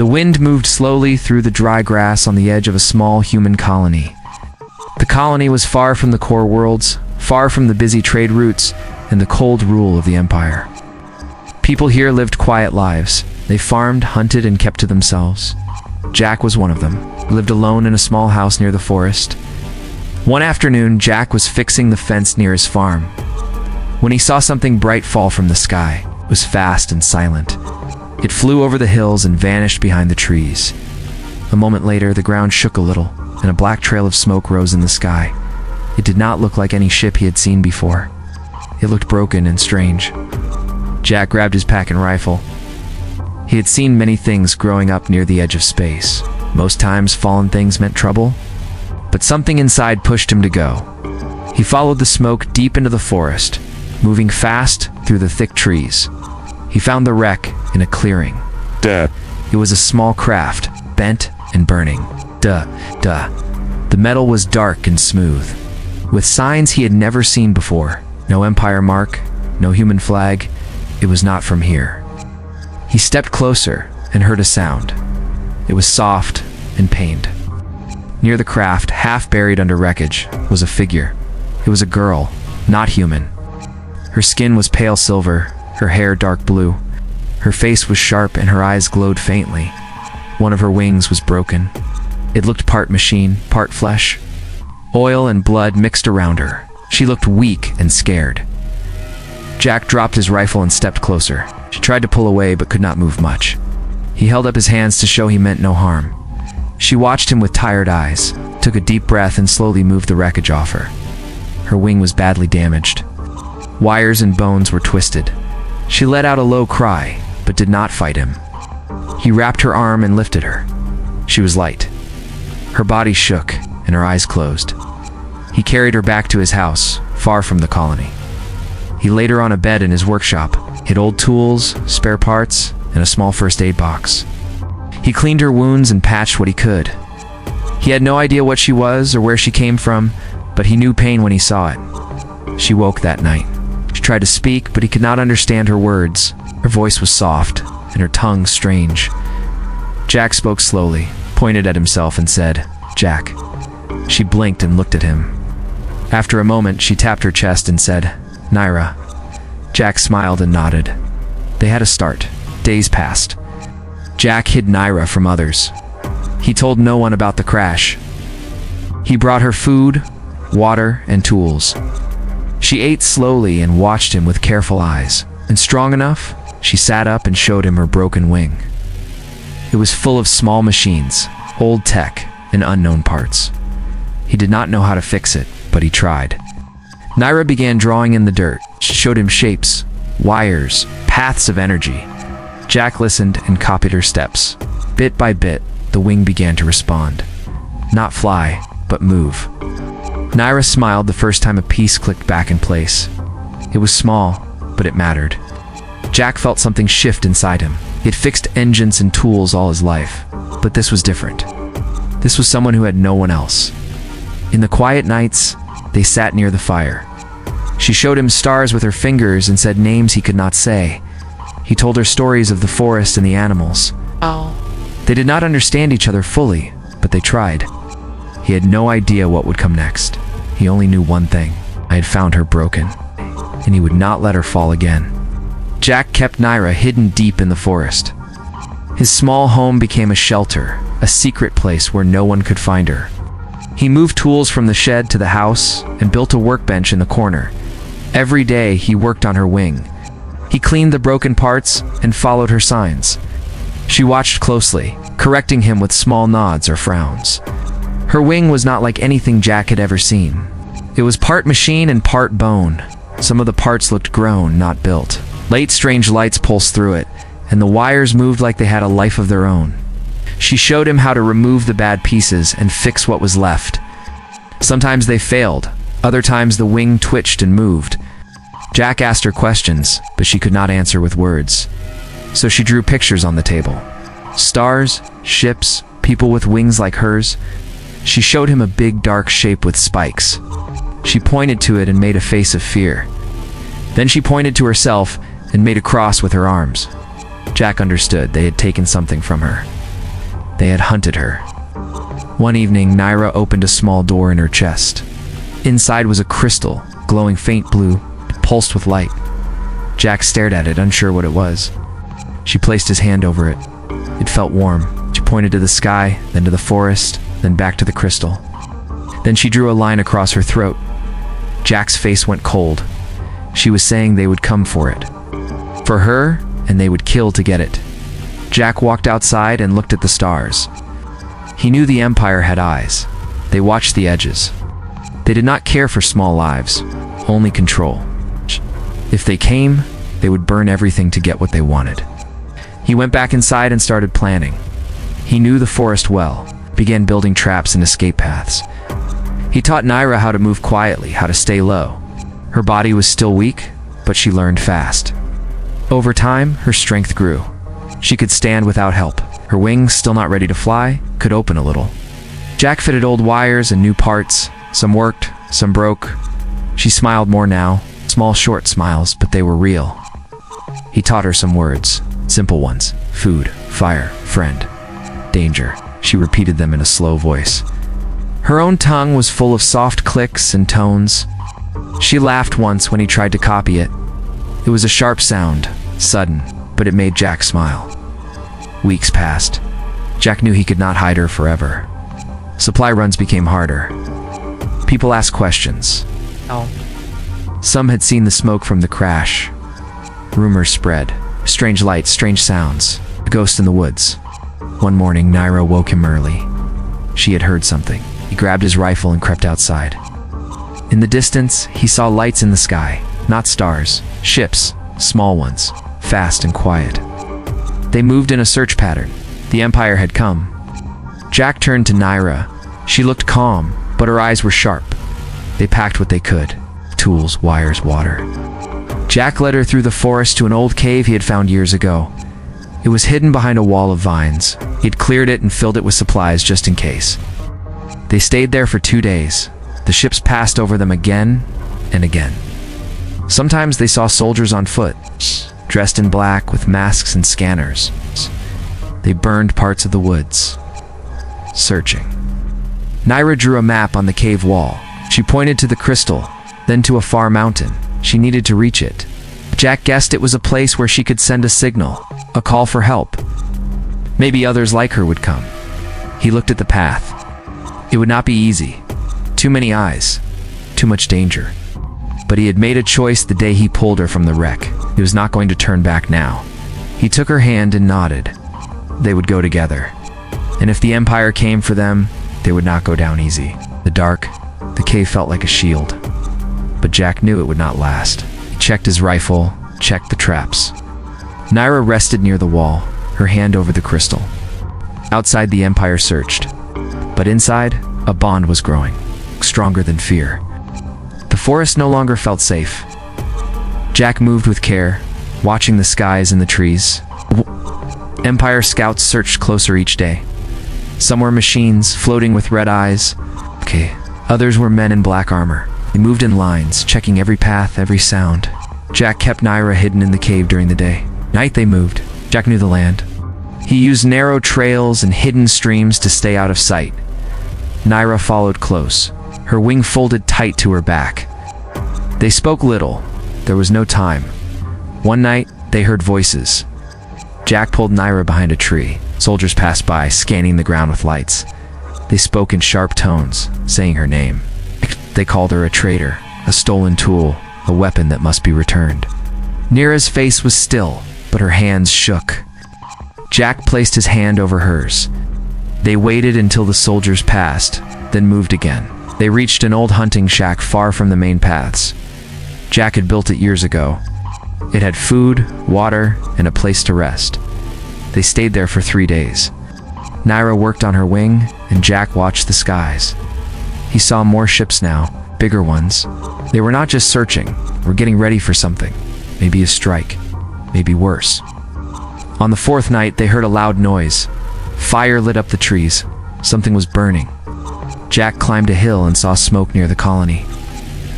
The wind moved slowly through the dry grass on the edge of a small human colony. The colony was far from the core worlds, far from the busy trade routes and the cold rule of the Empire. People here lived quiet lives. They farmed, hunted, and kept to themselves. Jack was one of them. He lived alone in a small house near the forest. One afternoon, Jack was fixing the fence near his farm when he saw something bright fall from the sky. It was fast and silent. It flew over the hills and vanished behind the trees. A moment later, the ground shook a little, and a black trail of smoke rose in the sky. It did not look like any ship he had seen before. It looked broken and strange. Jack grabbed his pack and rifle. He had seen many things growing up near the edge of space. Most times, fallen things meant trouble, but something inside pushed him to go. He followed the smoke deep into the forest, moving fast through the thick trees. He found the wreck in a clearing. It was a small craft, bent and burning. The metal was dark and smooth, with signs he had never seen before. No Empire mark, no human flag. It was not from here. He stepped closer and heard a sound. It was soft and pained. Near the craft, half buried under wreckage, was a figure. It was a girl, not human. Her skin was pale silver, her hair dark blue. Her face was sharp and her eyes glowed faintly. One of her wings was broken. It looked part machine, part flesh. Oil and blood mixed around her. She looked weak and scared. Jack dropped his rifle and stepped closer. She tried to pull away but could not move much. He held up his hands to show he meant no harm. She watched him with tired eyes, took a deep breath and slowly moved the wreckage off her. Her wing was badly damaged. Wires and bones were twisted. She let out a low cry, but did not fight him. He wrapped her arm and lifted her. She was light. Her body shook and her eyes closed. He carried her back to his house, far from the colony. He laid her on a bed in his workshop, hid old tools, spare parts, and a small first aid box. He cleaned her wounds and patched what he could. He had no idea what she was or where she came from, but he knew pain when he saw it. She woke that night. She tried to speak, but he could not understand her words. Her voice was soft, and her tongue strange. Jack spoke slowly, pointed at himself, and said, "Jack." She blinked and looked at him. After a moment, she tapped her chest and said, "Naira." Jack smiled and nodded. They had a start. Days passed. Jack hid Naira from others. He told no one about the crash. He brought her food, water, and tools. She ate slowly and watched him with careful eyes. And strong enough, she sat up and showed him her broken wing. It was full of small machines, old tech, and unknown parts. He did not know how to fix it, but he tried. Naira began drawing in the dirt. She showed him shapes, wires, paths of energy. Jack listened and copied her steps. Bit by bit, the wing began to respond. Not fly, but move. Naira smiled the first time a piece clicked back in place. It was small, but it mattered. Jack felt something shift inside him. He had fixed engines and tools all his life, but this was different. This was someone who had no one else. In the quiet nights, they sat near the fire. She showed him stars with her fingers and said names he could not say. He told her stories of the forest and the animals. They did not understand each other fully, but they tried. He had no idea what would come next. He only knew one thing. I had found her broken, and he would not let her fall again. Jack kept Naira hidden deep in the forest. His small home became a shelter, a secret place where no one could find her. He moved tools from the shed to the house and built a workbench in the corner. Every day he worked on her wing. He cleaned the broken parts and followed her signs. She watched closely, correcting him with small nods or frowns. Her wing was not like anything Jack had ever seen. It was part machine and part bone. Some of the parts looked grown, not built. Late strange lights pulsed through it, and the wires moved like they had a life of their own. She showed him how to remove the bad pieces and fix what was left. Sometimes they failed, other times the wing twitched and moved. Jack asked her questions, but she could not answer with words. So she drew pictures on the table. Stars, ships, people with wings like hers. She showed him a big dark shape with spikes. She pointed to it and made a face of fear. Then she pointed to herself and made a cross with her arms. Jack understood they had taken something from her. They had hunted her. One evening, Naira opened a small door in her chest. Inside was a crystal, glowing faint blue. It pulsed with light. Jack stared at it, unsure what it was. She placed his hand over it. It felt warm. She pointed to the sky, then to the forest, then back to the crystal. Then she drew a line across her throat. Jack's face went cold. She was saying they would come for it. For her, and they would kill to get it. Jack walked outside and looked at the stars. He knew the Empire had eyes. They watched the edges. They did not care for small lives, only control. If they came, they would burn everything to get what they wanted. He went back inside and started planning. He knew the forest well, began building traps and escape paths. He taught Naira how to move quietly, how to stay low. Her body was still weak, but she learned fast. Over time, her strength grew. She could stand without help. Her wings, still not ready to fly, could open a little. Jack fitted old wires and new parts. Some worked, some broke. She smiled more now. Small, short smiles, but they were real. He taught her some words, simple ones. Food, fire, friend, danger. She repeated them in a slow voice. Her own tongue was full of soft clicks and tones. She laughed once when he tried to copy it. It was a sharp sound, sudden, but it made Jack smile. Weeks passed. Jack knew he could not hide her forever. Supply runs became harder. People asked questions. Some had seen the smoke from the crash. Rumors spread. Strange lights, strange sounds. A ghost in the woods. One morning, Naira woke him early. She had heard something. He grabbed his rifle and crept outside. In the distance, he saw lights in the sky. Not stars. Ships. Small ones. Fast and quiet. They moved in a search pattern. The Empire had come. Jack turned to Naira. She looked calm, but her eyes were sharp. They packed what they could. Tools, wires, water. Jack led her through the forest to an old cave he had found years ago. It was hidden behind a wall of vines. He had cleared it and filled it with supplies just in case. They stayed there for 2 days. The ships passed over them again and again. Sometimes they saw soldiers on foot, dressed in black with masks and scanners. They burned parts of the woods, searching. Naira drew a map on the cave wall. She pointed to the crystal, then to a far mountain. She needed to reach it. Jack guessed it was a place where she could send a signal, a call for help. Maybe others like her would come. He looked at the path. It would not be easy. Too many eyes. Too much danger. But he had made a choice the day he pulled her from the wreck. He was not going to turn back now. He took her hand and nodded. They would go together. And if the Empire came for them, they would not go down easy. The dark, the cave felt like a shield. But Jack knew it would not last. He checked his rifle, checked the traps. Naira rested near the wall, her hand over the crystal. Outside, the Empire searched. But inside, a bond was growing, stronger than fear. The forest no longer felt safe. Jack moved with care, watching the skies and the trees. Empire scouts searched closer each day. Some were machines, floating with red eyes. Others were men in black armor. They moved in lines, checking every path, every sound. Jack kept Naira hidden in the cave during the day. Night they moved. Jack knew the land. He used narrow trails and hidden streams to stay out of sight. Naira followed close, her wing folded tight to her back. They spoke little. There was no time. One night, they heard voices. Jack pulled Naira behind a tree. Soldiers passed by, scanning the ground with lights. They spoke in sharp tones, saying her name. They called her a traitor, a stolen tool, a weapon that must be returned. Naira's face was still, but her hands shook. Jack placed his hand over hers. They waited until the soldiers passed, then moved again. They reached an old hunting shack far from the main paths. Jack had built it years ago. It had food, water, and a place to rest. They stayed there for 3 days. Naira worked on her wing, and Jack watched the skies. He saw more ships now, bigger ones. They were not just searching, were getting ready for something. Maybe a strike, maybe worse. On the 4th night, they heard a loud noise. Fire lit up the trees. Something was burning. Jack climbed a hill and saw smoke near the colony.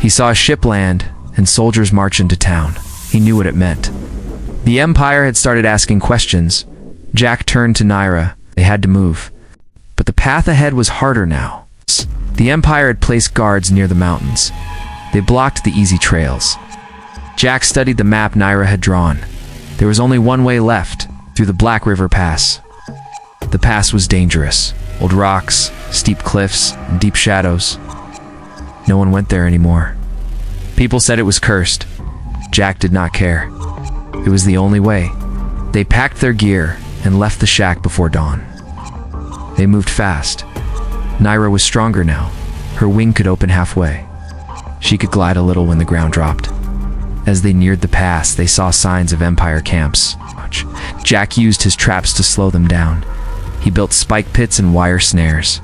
He saw a ship land and soldiers march into town. He knew what it meant. The Empire had started asking questions. Jack turned to Naira. They had to move. But the path ahead was harder now. The Empire had placed guards near the mountains. They blocked the easy trails. Jack studied the map Naira had drawn. There was only one way left, through the Black River Pass. The pass was dangerous. Old rocks, steep cliffs, and deep shadows. No one went there anymore. People said it was cursed. Jack did not care. It was the only way. They packed their gear and left the shack before dawn. They moved fast. Naira was stronger now. Her wing could open halfway. She could glide a little when the ground dropped. As they neared the pass, they saw signs of Empire camps. Jack used his traps to slow them down. He built spike pits and wire snares.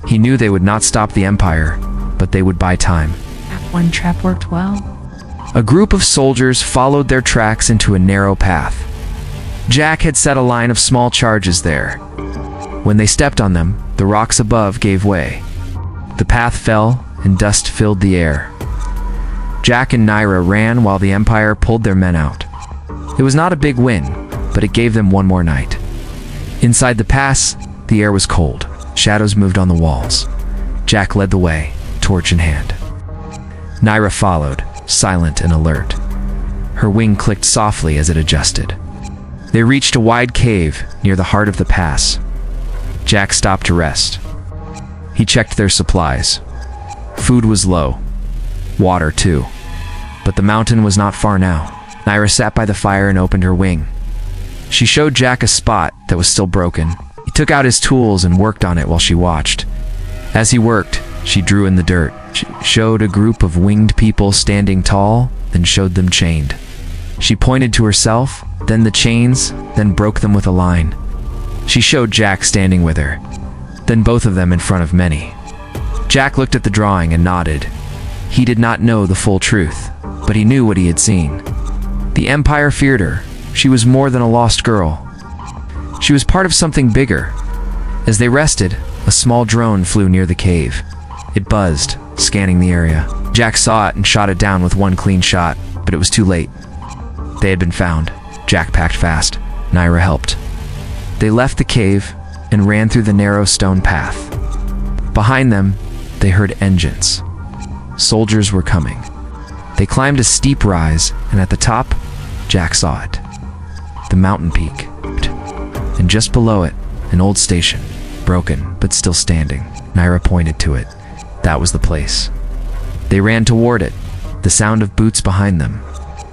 He knew they would not stop the Empire, but they would buy time. That one trap worked well. A group of soldiers followed their tracks into a narrow path. Jack had set a line of small charges there. When they stepped on them, the rocks above gave way. The path fell, and dust filled the air. Jack and Naira ran while the Empire pulled their men out. It was not a big win, but it gave them one more night. Inside the pass, the air was cold. Shadows moved on the walls. Jack led the way, torch in hand. Naira followed, silent and alert. Her wing clicked softly as it adjusted. They reached a wide cave near the heart of the pass. Jack stopped to rest. He checked their supplies. Food was low. Water, too. But the mountain was not far now. Naira sat by the fire and opened her wing. She showed Jack a spot that was still broken. He took out his tools and worked on it while she watched. As he worked, she drew in the dirt. She showed a group of winged people standing tall, then showed them chained. She pointed to herself, then the chains, then broke them with a line. She showed Jack standing with her, then both of them in front of many. Jack looked at the drawing and nodded. He did not know the full truth, but he knew what he had seen. The Empire feared her. She was more than a lost girl. She was part of something bigger. As they rested, a small drone flew near the cave. It buzzed, scanning the area. Jack saw it and shot it down with one clean shot, but it was too late. They had been found. Jack packed fast. Naira helped. They left the cave and ran through the narrow stone path. Behind them, they heard engines. Soldiers were coming. They climbed a steep rise, and at the top, Jack saw it. The mountain peak. And just below it, an old station, broken but still standing. Naira pointed to it. That was the place. They ran toward it, the sound of boots behind them.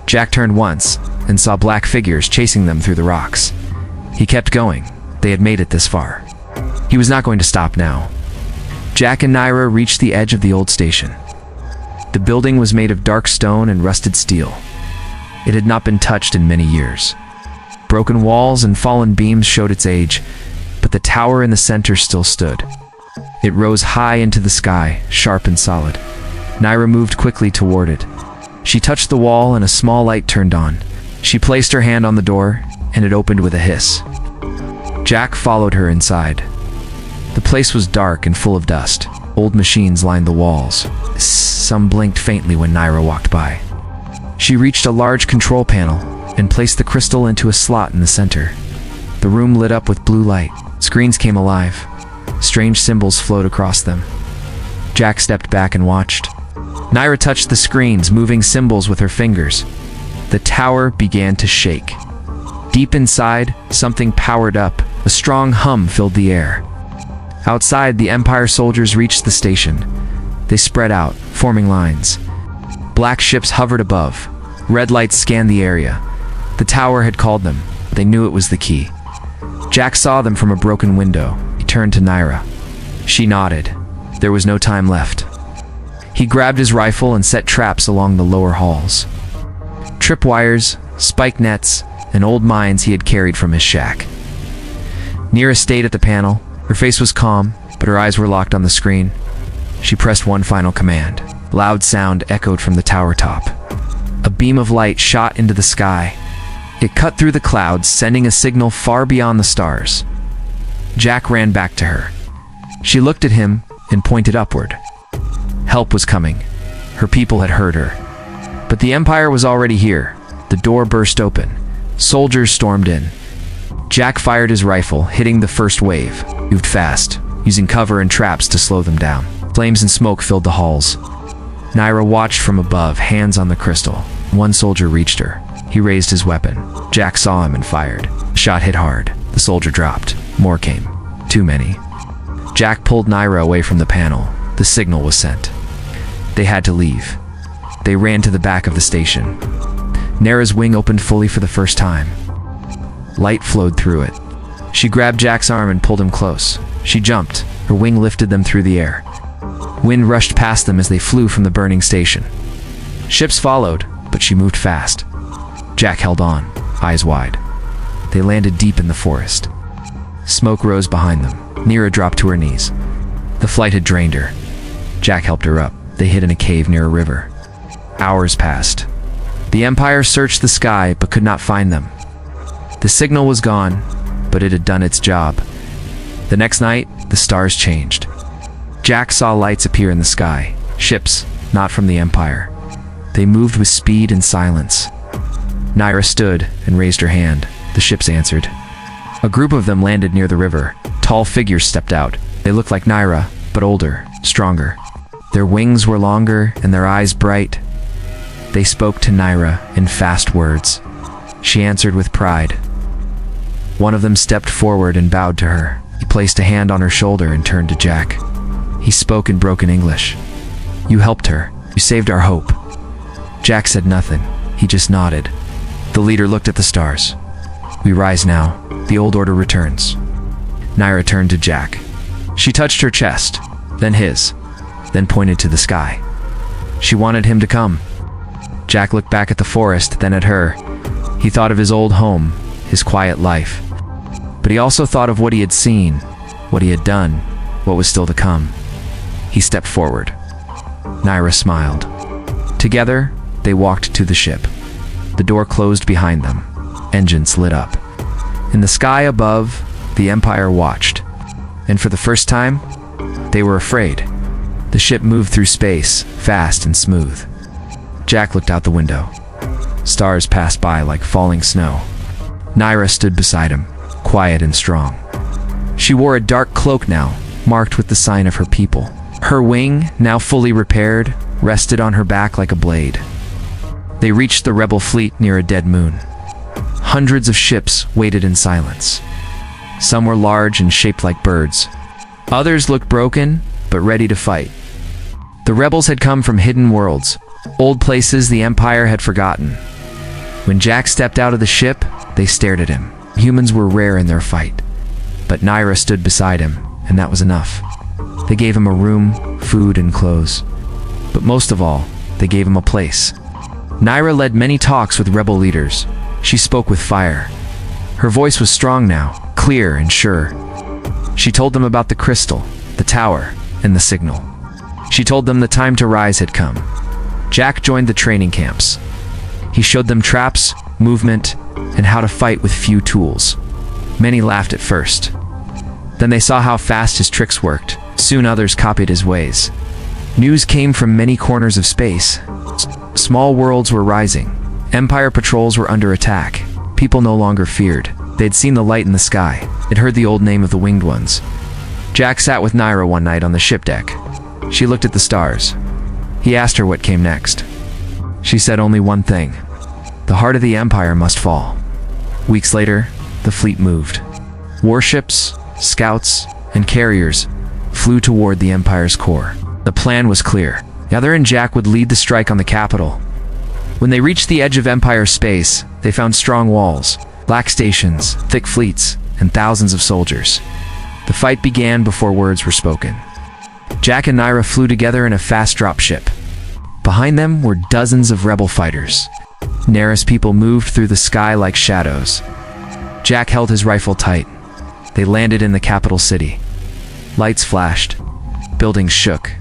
Jack turned once and saw black figures chasing them through the rocks. He kept going. They had made it this far. He was not going to stop now. Jack and Naira reached the edge of the old station. The building was made of dark stone and rusted steel. It had not been touched in many years. Broken walls and fallen beams showed its age, but the tower in the center still stood. It rose high into the sky, sharp and solid. Naira moved quickly toward it. She touched the wall and a small light turned on. She placed her hand on the door, and it opened with a hiss. Jack followed her inside. The place was dark and full of dust. Old machines lined the walls. Some blinked faintly when Naira walked by. She reached a large control panel and placed the crystal into a slot in the center. The room lit up with blue light. Screens came alive. Strange symbols flowed across them. Jack stepped back and watched. Naira touched the screens, moving symbols with her fingers. The tower began to shake. Deep inside, something powered up. A strong hum filled the air. Outside, the Empire soldiers reached the station. They spread out, forming lines. Black ships hovered above. Red lights scanned the area. The tower had called them. They knew it was the key. Jack saw them from a broken window. He turned to Naira. She nodded. There was no time left. He grabbed his rifle and set traps along the lower halls. Tripwires, spike nets, and old mines he had carried from his shack. Naira stayed at the panel. Her face was calm, but her eyes were locked on the screen. She pressed one final command. Loud sound echoed from the tower top. A beam of light shot into the sky. It cut through the clouds, sending a signal far beyond the stars. Jack ran back to her. She looked at him and pointed upward. Help was coming. Her people had heard her. But the Empire was already here. The door burst open. Soldiers stormed in. Jack fired his rifle, hitting the first wave. Moved fast, using cover and traps to slow them down. Flames and smoke filled the halls. Naira watched from above, hands on the crystal. One soldier reached her. He raised his weapon. Jack saw him and fired. The shot hit hard. The soldier dropped. More came. Too many. Jack pulled Naira away from the panel. The signal was sent. They had to leave. They ran to the back of the station. Naira's wing opened fully for the first time. Light flowed through it. She grabbed Jack's arm and pulled him close. She jumped. Her wing lifted them through the air. Wind rushed past them as they flew from the burning station. Ships followed, but she moved fast. Jack held on, eyes wide. They landed deep in the forest. Smoke rose behind them. Naira dropped to her knees. The flight had drained her. Jack helped her up. They hid in a cave near a river. Hours passed. The Empire searched the sky but could not find them. The signal was gone, but it had done its job. The next night, the stars changed. Jack saw lights appear in the sky. Ships, not from the Empire. They moved with speed and silence. Naira stood and raised her hand. The ships answered. A group of them landed near the river. Tall figures stepped out. They looked like Naira, but older, stronger. Their wings were longer and their eyes bright. They spoke to Naira in fast words. She answered with pride. One of them stepped forward and bowed to her. He placed a hand on her shoulder and turned to Jack. He spoke in broken English. "You helped her. You saved our hope." Jack said nothing. He just nodded. The leader looked at the stars. "We rise now. The old order returns." Naira turned to Jack. She touched her chest, then his, then pointed to the sky. She wanted him to come. Jack looked back at the forest, then at her. He thought of his old home, his quiet life. But he also thought of what he had seen, what he had done, what was still to come. He stepped forward. Naira smiled. Together, they walked to the ship. The door closed behind them. Engines lit up. In the sky above, the Empire watched. And for the first time, they were afraid. The ship moved through space, fast and smooth. Jack looked out the window. Stars passed by like falling snow. Naira stood beside him, quiet and strong. She wore a dark cloak now, marked with the sign of her people. Her wing, now fully repaired, rested on her back like a blade. They reached the rebel fleet near a dead moon. Hundreds of ships waited in silence. Some were large and shaped like birds. Others looked broken, but ready to fight. The rebels had come from hidden worlds, old places the Empire had forgotten. When Jack stepped out of the ship, they stared at him. Humans were rare in their fight. But Naira stood beside him, and that was enough. They gave him a room, food, and clothes. But most of all, they gave him a place. Naira led many talks with rebel leaders. She spoke with fire. Her voice was strong now, clear and sure. She told them about the crystal, the tower, and the signal. She told them the time to rise had come. Jack joined the training camps. He showed them traps, movement, and how to fight with few tools. Many laughed at first. Then they saw how fast his tricks worked. Soon others copied his ways. News came from many corners of space. Small worlds were rising. Empire patrols were under attack. People no longer feared. They'd seen the light in the sky. They'd heard the old name of the Winged Ones. Jack sat with Naira one night on the ship deck. She looked at the stars. He asked her what came next. She said only one thing. The heart of the Empire must fall. Weeks later, the fleet moved. Warships, scouts, and carriers flew toward the Empire's core. The plan was clear. The other and Jack would lead the strike on the capital. When they reached the edge of Empire space, they found strong walls, black stations, thick fleets, and thousands of soldiers. The fight began before words were spoken. Jack and Naira flew together in a fast drop ship. Behind them were dozens of rebel fighters. Naira's people moved through the sky like shadows. Jack held his rifle tight. They landed in the capital city. Lights flashed. Buildings shook.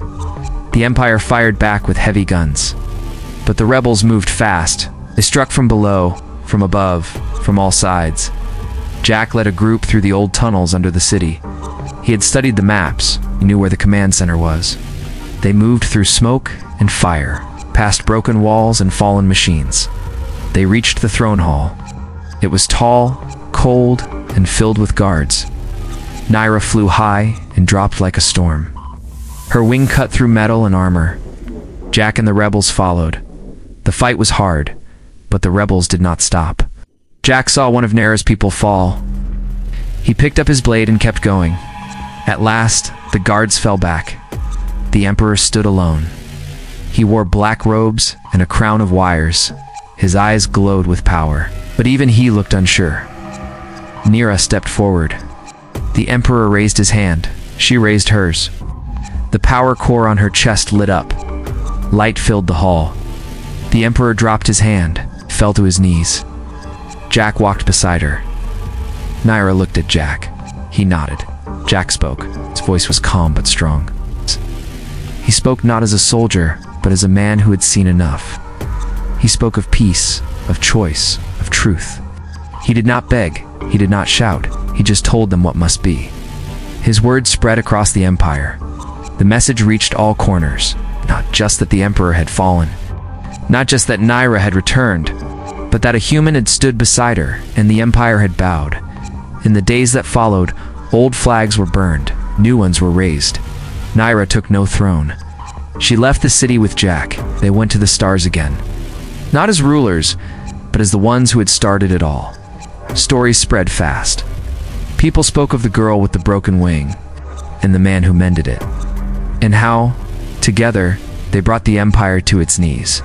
The Empire fired back with heavy guns. But the rebels moved fast. They struck from below, from above, from all sides. Jack led a group through the old tunnels under the city. He had studied the maps. He knew where the command center was. They moved through smoke and fire, past broken walls and fallen machines. They reached the throne hall. It was tall, cold, and filled with guards. Naira flew high and dropped like a storm. Her wing cut through metal and armor. Jack and the rebels followed. The fight was hard, but the rebels did not stop. Jack saw one of Naira's people fall. He picked up his blade and kept going. At last, the guards fell back. The Emperor stood alone. He wore black robes and a crown of wires. His eyes glowed with power, but even he looked unsure. Naira stepped forward. The Emperor raised his hand. She raised hers. The power core on her chest lit up. Light filled the hall. The Emperor dropped his hand, fell to his knees. Jack walked beside her. Naira looked at Jack. He nodded. Jack spoke. His voice was calm but strong. He spoke not as a soldier, but as a man who had seen enough. He spoke of peace, of choice, of truth. He did not beg, he did not shout, he just told them what must be. His words spread across the empire. The message reached all corners, not just that the Emperor had fallen, not just that Naira had returned, but that a human had stood beside her and the empire had bowed. In the days that followed, old flags were burned, new ones were raised. Naira took no throne. She left the city with Jack. They went to the stars again. Not as rulers, but as the ones who had started it all. Stories spread fast. People spoke of the girl with the broken wing and the man who mended it, and how, together, they brought the empire to its knees.